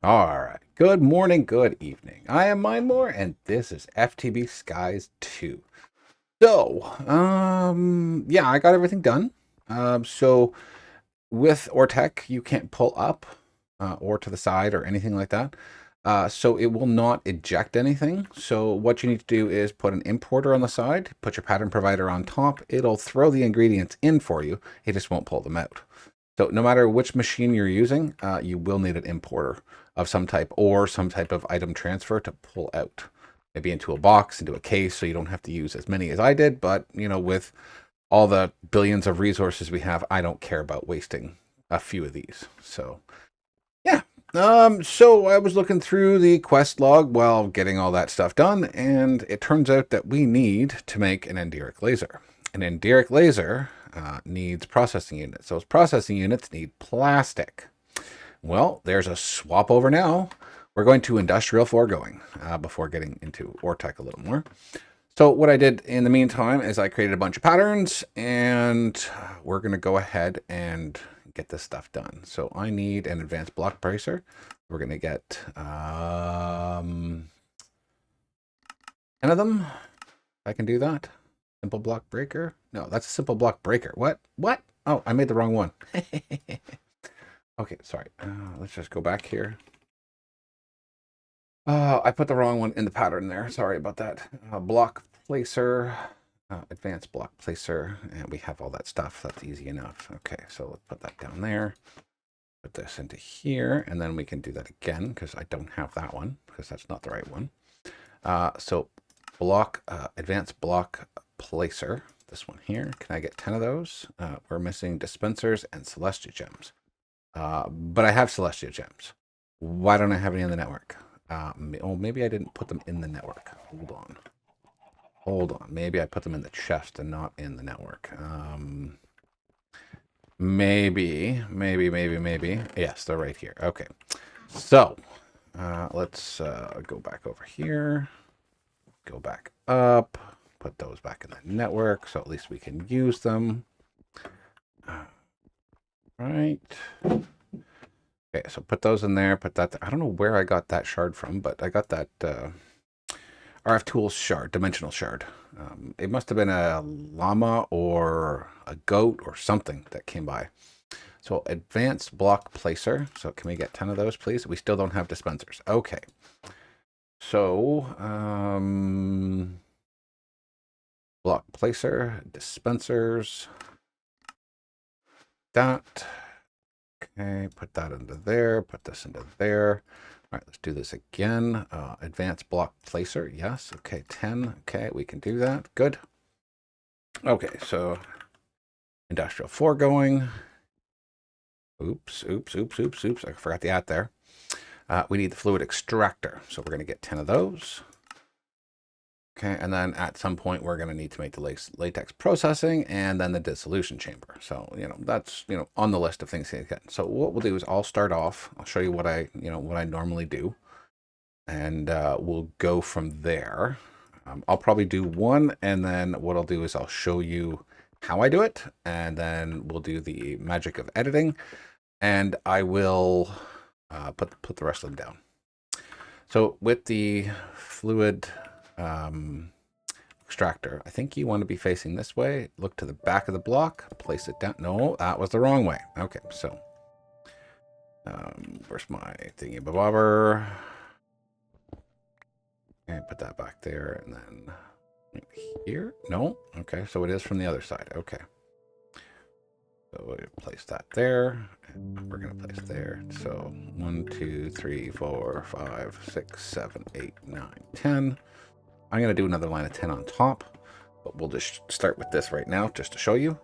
All right. Good morning, good evening. I am Mindmore, and this is FTB Skies 2. Yeah, I got everything done. So with Ortec, you can't pull up or to the side or anything like that. So it will not eject anything. So what you need to do is put an importer on the side, put your pattern provider on top. It'll throw the ingredients in for you. It just won't pull them out. So no matter which machine you're using, you will need an importer of some type or some type of item transfer to pull out. Maybe into a box, into a case, so you don't have to use as many as I did. But, with all the billions of resources we have, I don't care about wasting a few of these. So, yeah. So I was looking through the quest log while getting all that stuff done, and it turns out that we need to make an enderic laser. An enderic laser needs processing units. Those processing units need plastic. Well, there's a swap over now. We're going to industrial foregoing before getting into Ortec a little more. So what I did in the meantime is I created a bunch of patterns, and we're going to go ahead and get this stuff done. So I need an advanced block bracer. We're going to get 10 of them. If I can do that. Simple block breaker. No, that's a simple block breaker. What? Oh, I made the wrong one. Okay, sorry. Let's just go back here. I put the wrong one in the pattern there. Sorry about that. Block placer, advanced block placer, and we have all that stuff. That's easy enough. Okay, so let's put that down there. Put this into here, and then we can do that again because I don't have that one because that's not the right one. So block, advanced block placer. This one here. Can I get 10 of those? We're missing dispensers and celestial gems. But I have celestial gems. Why don't I have any in the network? Maybe I didn't put them in the network. Hold on. Maybe I put them in the chest and not in the network. Maybe. Yes, they're right here. Okay. So, let's go back over here. Go back up. Put those back in the network so at least we can use them. Right. Okay, so put those in there. Put that. I don't know where I got that shard from, but I got that RF Tools shard, dimensional shard. It must have been a llama or a goat or something that came by. So advanced block placer. So can we get 10 of those, please? We still don't have dispensers. Okay. So block placer, dispensers. That. Okay, put that into there, put this into there. All right, let's do this again. Advanced block placer, yes. Okay, 10. Okay, we can do that. Good. Okay, so industrial foregoing. Oops. I forgot the at there. We need the fluid extractor, so we're going to get 10 of those. Okay, and then at some point we're going to need to make the latex processing and then the dissolution chamber. So, that's, on the list of things to get. So what we'll do is I'll start off. I'll show you what I normally do. And we'll go from there. I'll probably do one, and then what I'll do is I'll show you how I do it, and then we'll do the magic of editing, and I will put the rest of them down. So with the fluid extractor, I think you want to be facing this way. Look to the back of the block, place it down. No, that was the wrong way. Okay, so where's my thingy bobber? And put that back there, and then here. No, okay, so it is from the other side. Okay, so we'll place that there, and we're gonna place there. So 1, 2, 3, 4, 5, 6, 7, 8, 9, 10. I'm going to do another line of 10 on top, but we'll just start with this right now just to show you.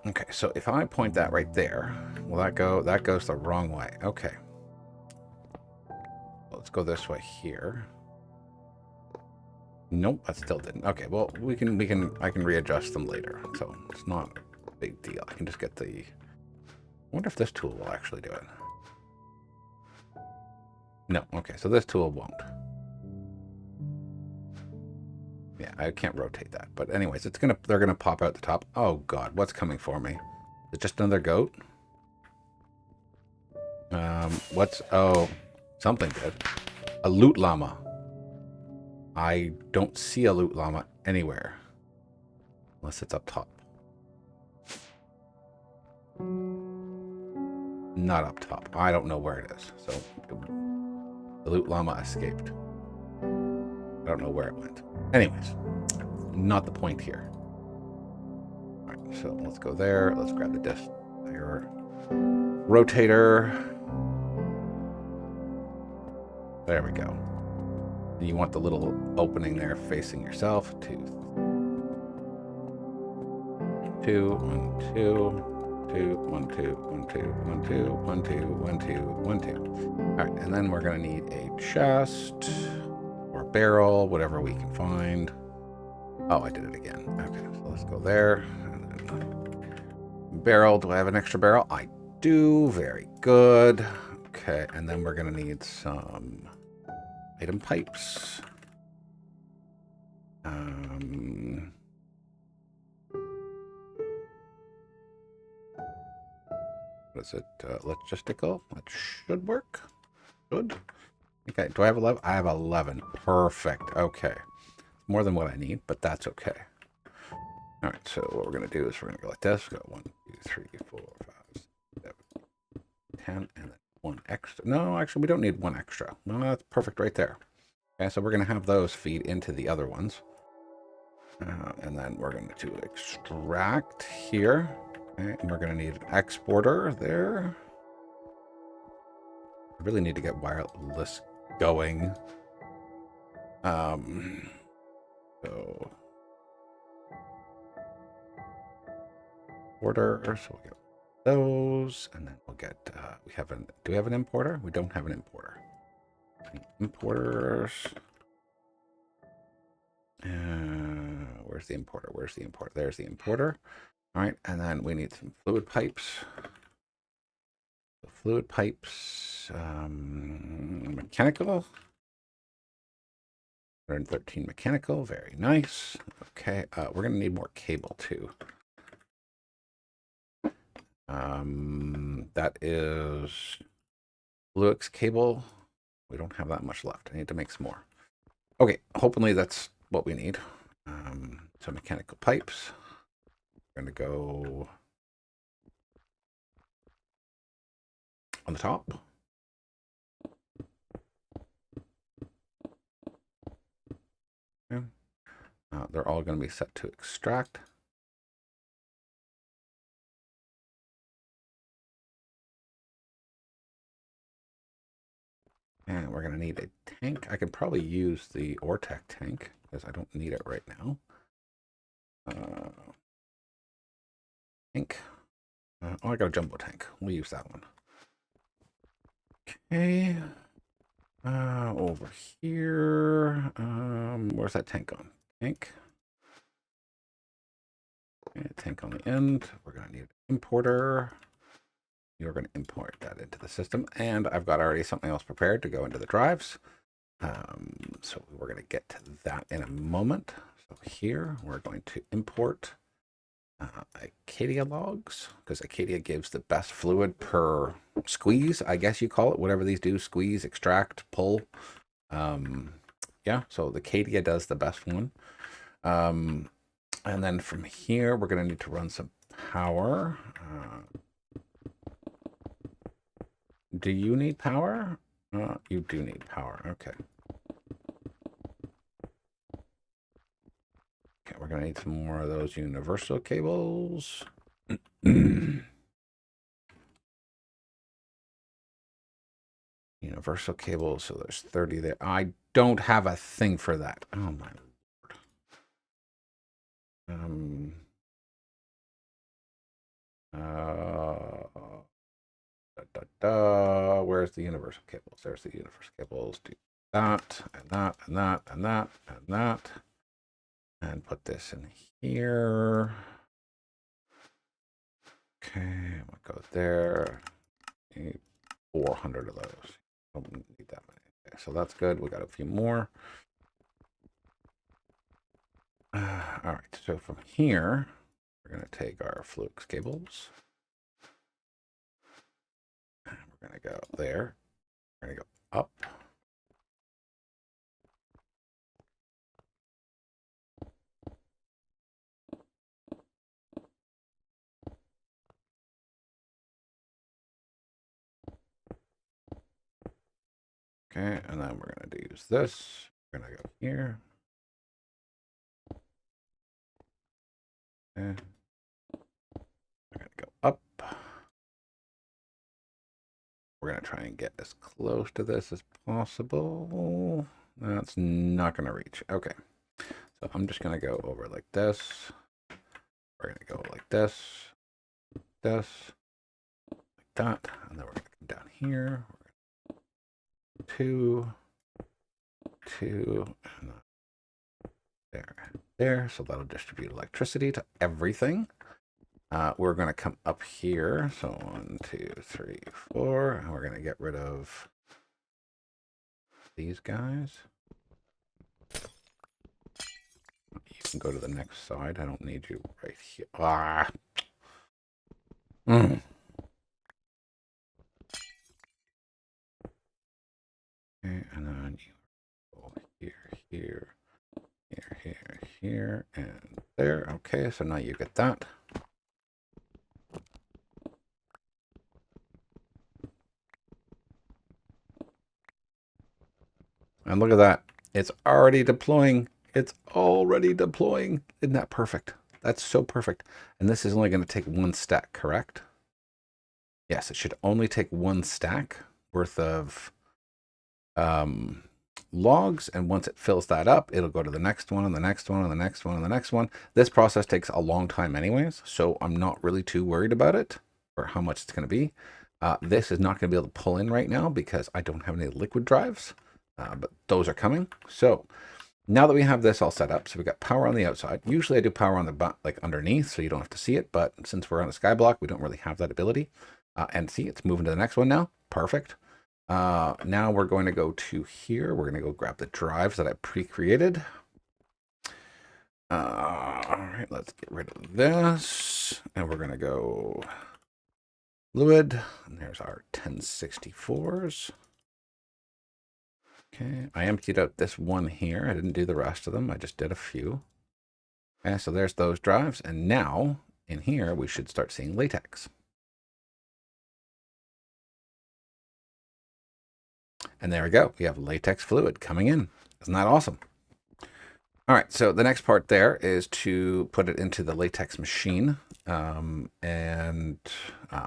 Okay, so if I point that right there, will that go? That goes the wrong way. Okay. Let's go this way here. Nope, that still didn't. Okay, well, I can readjust them later, so it's not a big deal. I can just get the... I wonder if this tool will actually do it. No, okay, so this tool won't. Yeah, I can't rotate that. But anyways, they're gonna pop out the top. Oh God, what's coming for me? Is it just another goat? Oh, Something did. A loot llama. I don't see a loot llama anywhere. Unless it's up top. Not up top. I don't know where it is. So the loot llama escaped. I don't know where it went. Anyways, not the point here. All right, so let's go there. Let's grab the disc. Your rotator. There we go. And you want the little opening there facing yourself. 2, 1, 2. 2, 1, 2, 1, 2, 1, 2, 1, 2, 1, 2, 1, 2. All right, and then we're gonna need a chest or barrel, whatever we can find. Oh, I did it again. Okay, so let's go there. Barrel. Do I have an extra barrel? I do. Very good. Okay, and then we're gonna need some item pipes. What is it? Logistical. That should work. Good. Okay. Do I have 11? I have 11. Perfect. Okay. More than what I need, but that's okay. All right. So what we're gonna do is we're gonna go like this. We got 1, 2, 3, 4, 5, 7, 10, and then 1 extra. No, actually, we don't need 1 extra. No, that's perfect right there. Okay. So we're gonna have those feed into the other ones, and then we're going to extract here. Okay, and we're going to need an exporter there. I really need to get wireless going. So order. So we'll get those, and then we'll get. We have an. Do we have an importer? We don't have an importer. Importers. Where's the importer? Where's the importer? There's the importer. All right, and then we need some fluid pipes. So fluid pipes, mechanical. 113 mechanical, very nice. Okay, we're gonna need more cable too. That is Luix cable. We don't have that much left. I need to make some more. Okay, hopefully that's what we need. So mechanical pipes. We're gonna go on the top. Okay. They're all going to be set to extract. And we're going to need a tank. I could probably use the Ortec tank because I don't need it right now. Tank. Oh, I got a jumbo tank. We'll use that one. Okay. Over here. Where's that tank on? Tank. Okay, tank on the end. We're going to need an importer. You're going to import that into the system. And I've got already something else prepared to go into the drives. So we're going to get to that in a moment. So here we're going to import Acadia logs, because Acadia gives the best fluid per squeeze, I guess you call it, whatever these do, squeeze, extract, pull. Yeah, so the Acadia does the best one. And then from here, we're going to need to run some power. Do you need power? You do need power. Okay. Okay, we're going to need some more of those universal cables. Universal cables, so there's 30 there. I don't have a thing for that. Oh my lord. Where's the universal cables? There's the universal cables. Do that, and that, and that, and that, and that. And put this in here. Okay, we'll go there. Need 400 of those. Don't need that many. Okay, so that's good. We got a few more. All right, so from here, we're going to take our Flux cables. And we're going to go there. We're going to go up. Okay, and then we're going to use this. We're going to go here. Okay. We're going to go up. We're going to try and get as close to this as possible. That's not going to reach. Okay. So I'm just going to go over like this. We're going to go like this, like that. And then we're going to come down here. 2, 2, and there. So that'll distribute electricity to everything. We're going to come up here. So 1, 2, 3, 4. And we're going to get rid of these guys. You can go to the next side. I don't need you right here. Ah. Okay, and then you go here, and there. Okay, so now you get that. And look at that. It's already deploying. It's already deploying. Isn't that perfect? That's so perfect. And this is only going to take 1 stack, correct? Yes, it should only take 1 stack worth of logs. And once it fills that up, it'll go to the next one and the next one and the next one and the next one. This process takes a long time anyways, so I'm not really too worried about it or how much it's going to be. This is not going to be able to pull in right now because I don't have any liquid drives. But those are coming. So now that we have this all set up, so we got power on the outside. Usually I do power on the like underneath, so you don't have to see it. But since we're on a sky block, we don't really have that ability. And see, it's moving to the next one now. Perfect. Now we're going to go to here. We're going to go grab the drives that I pre-created. All right, let's get rid of this. And we're going to go fluid. And there's our 1064s. Okay, I emptied out this one here. I didn't do the rest of them. I just did a few. Okay, so there's those drives. And now in here, we should start seeing latex. And there we go. We have latex fluid coming in. Isn't that awesome? All right, so the next part there is to put it into the latex machine and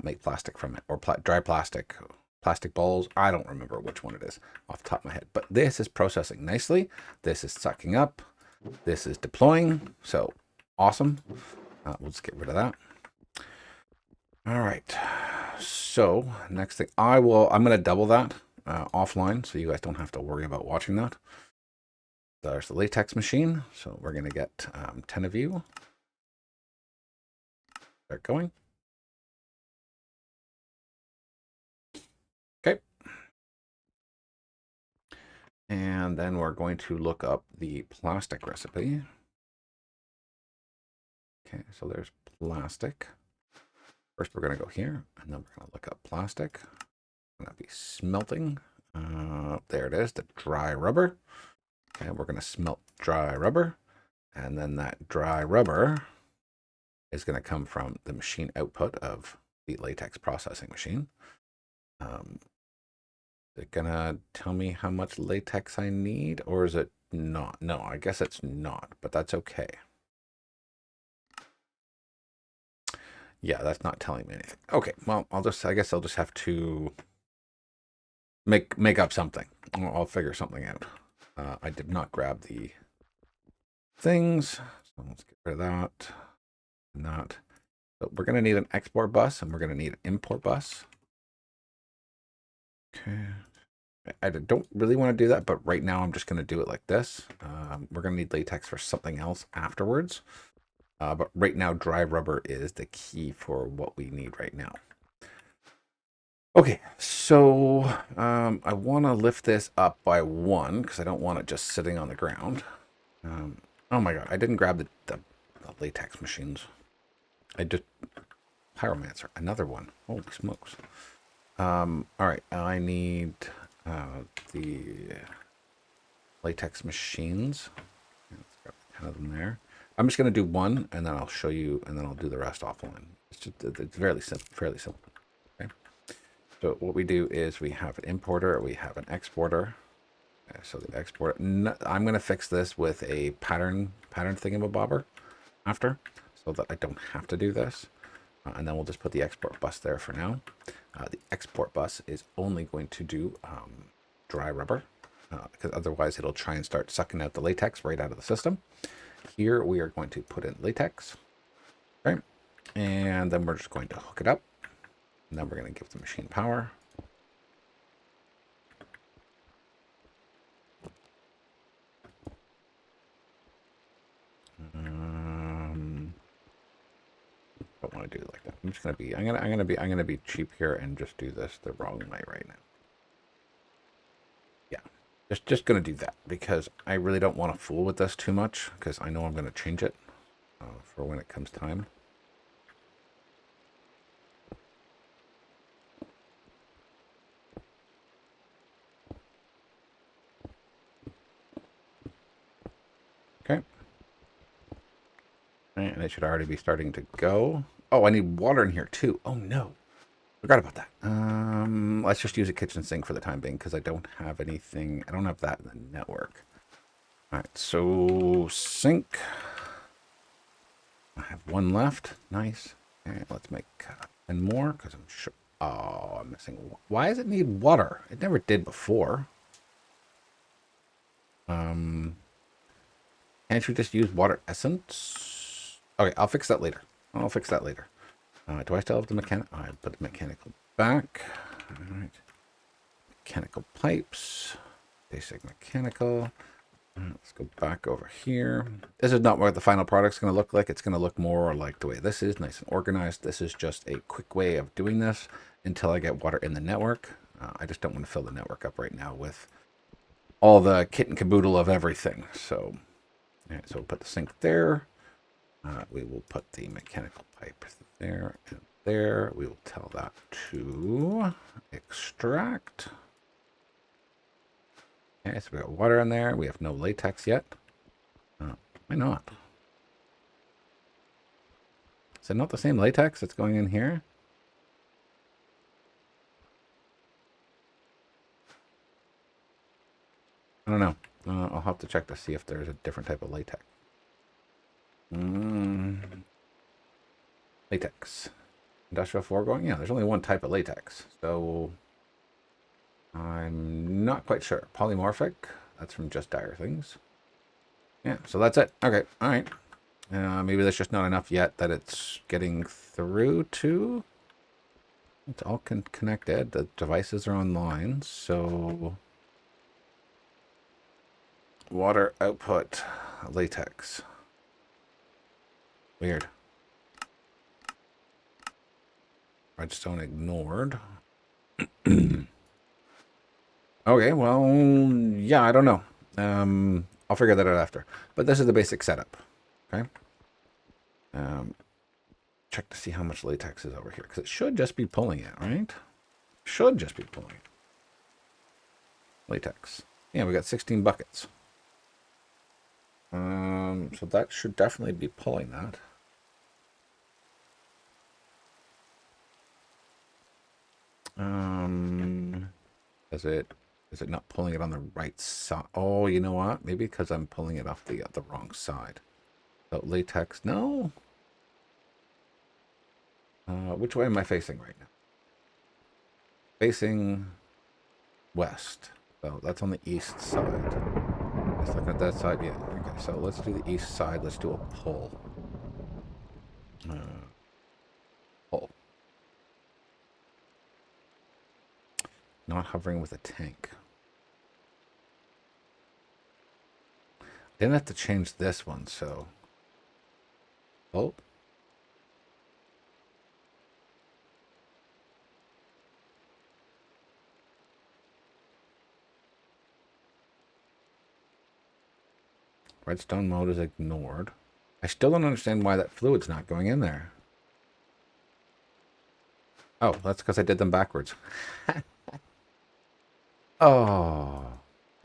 make plastic from it, or dry plastic balls. I don't remember which one it is off the top of my head, but this is processing nicely. This is sucking up. This is deploying. So awesome. We'll just get rid of that. All right. So next thing I'm going to double that offline so you guys don't have to worry about watching that. There's the latex machine. So we're going to get 10 of you. Start going. Okay. And then we're going to look up the plastic recipe. Okay, so there's plastic. First, we're going to go here, and then we're going to look up plastic. Going to be smelting. There it is, the dry rubber. Okay, we're going to smelt dry rubber. And then that dry rubber is going to come from the machine output of the latex processing machine. Is it going to tell me how much latex I need, or is it not? No, I guess it's not, but that's okay. Yeah, that's not telling me anything. Okay, well, I guess I'll just have to make up something. I'll figure something out. I did not grab the things, so let's get rid of that. Not. So we're going to need an export bus, and we're going to need an import bus. Okay. I don't really want to do that, but right now I'm just going to do it like this. We're going to need latex for something else afterwards. But right now, dry rubber is the key for what we need right now. Okay, so I want to lift this up by 1 because I don't want it just sitting on the ground. Oh my god, I didn't grab the latex machines. I just... Pyromancer, another one. Holy smokes. All right, I need the latex machines. Let's grab 10 of them there. I'm just going to do 1, and then I'll show you, and then I'll do the rest offline. It's fairly simple. Okay. So what we do is we have an importer, we have an exporter. So the export, I'm going to fix this with a pattern thingamabobber after, so that I don't have to do this. And then we'll just put the export bus there for now. The export bus is only going to do dry rubber, because otherwise it'll try and start sucking out the latex right out of the system. Here we are going to put in latex, right? And then we're just going to hook it up. And then we're going to give the machine power. Don't want to do it like that. I'm just gonna be cheap here and just do this the wrong way right now. Yeah, just gonna do that because I really don't want to fool with this too much because I know I'm gonna change it for when it comes time. Okay. And it should already be starting to go. Oh, I need water in here too. Oh no. Forgot about that. Let's just use a kitchen sink for the time being because I don't have anything. I don't have that in the network. All right, so sink. I have one left. Nice. Okay, let's make 10 more because I'm sure. Oh, I'm missing. Why does it need water? It never did before. Can't you just use water essence? Okay, I'll fix that later. I'll fix that later. Do I still have the mechanic? I put the mechanical back. All right. Mechanical pipes. Basic mechanical. Let's go back over here. This is not what the final product's going to look like. It's going to look more like the way this is, nice and organized. This is just a quick way of doing this until I get water in the network. I just don't want to fill the network up right now with all the kit and caboodle of everything. So, all right, so we'll put the sink there. We will put the mechanical pipe there and there. We will tell that to extract. Okay, so we got water in there. We have no latex yet. Why not? Is it not the same latex that's going in here? I don't know. I'll have to check to see if there's a different type of latex. Latex. Industrial foregoing? Yeah, there's only one type of latex. So I'm not quite sure. Polymorphic. That's from Just Dire Things. Yeah, so that's it. Okay, all right. Maybe that's just not enough yet that it's getting through to. It's all connected. The devices are online, so water output latex. Weird. Redstone ignored. Okay, well, yeah, I don't know. I'll figure that out after. But this is the basic setup. Okay. Check to see how much latex is over here because it should just be pulling it, right? Should just be pulling it. Latex. Yeah, we got 16 buckets. So that should definitely be pulling that. Is it not pulling it on the right side? Oh, you know what? Maybe because I'm pulling it off the wrong side. So latex, no. Which way am I facing right now? Facing west. So that's on the east side. Just looking at that side, yeah. Okay, so let's do the east side. Let's do a pull. Pull. Not hovering with a tank. Didn't have to change this one, so. Oh. Redstone mode is ignored. I still don't understand why that fluid's not going in there. Oh, that's because I did them backwards. Oh.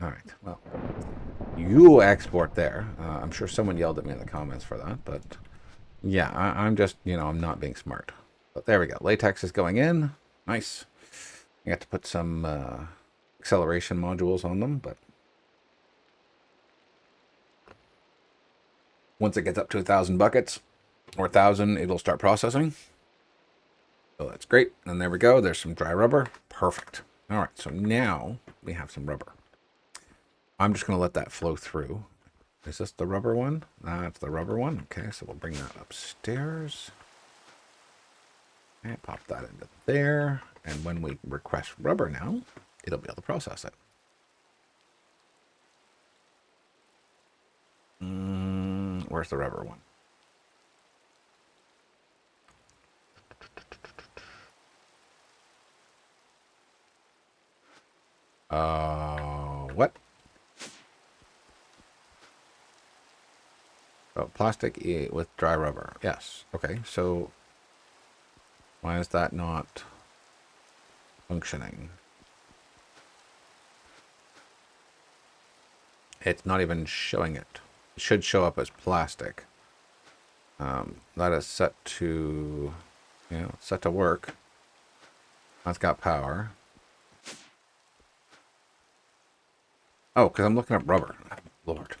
All right. Well, you export there. I'm sure someone yelled at me in the comments for that, but yeah, I'm just, I'm not being smart. But there we go. Latex is going in. Nice. You have to put some acceleration modules on them, but once it gets up to 1,000 buckets or 1,000, it'll start processing. So that's great. And there we go. There's some dry rubber. Perfect. All right. So now we have some rubber. I'm just going to let that flow through. Is this the rubber one? That's the rubber one. Okay. So we'll bring that upstairs. And pop that into there. And when we request rubber now, it'll be able to process it. Where's the rubber one? What? Oh, plastic with dry rubber. Yes. Okay. So why is that not functioning? It's not even showing it. It should show up as plastic. That is set to, set to work. That's got power. Oh, because I'm looking up rubber. Lord.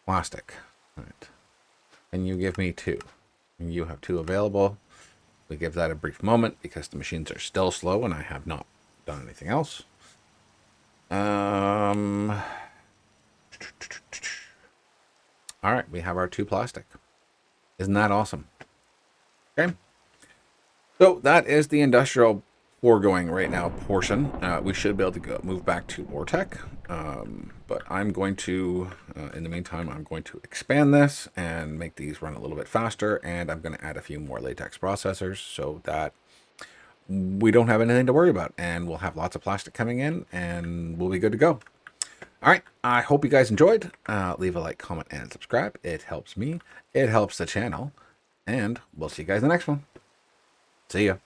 Plastic. All right. And you give me 2. And you have 2 available. We give that a brief moment because the machines are still slow and I have not done anything else. All right, we have our 2 plastic. Isn't that awesome? Okay. So that is the industrial Forgoing right now portion. We should be able to move back to Ortec. But I'm going to, in the meantime, I'm going to expand this and make these run a little bit faster. And I'm going to add a few more latex processors so that we don't have anything to worry about. And we'll have lots of plastic coming in and we'll be good to go. All right. I hope you guys enjoyed. Leave a like, comment, and subscribe. It helps me. It helps the channel. And we'll see you guys in the next one. See ya.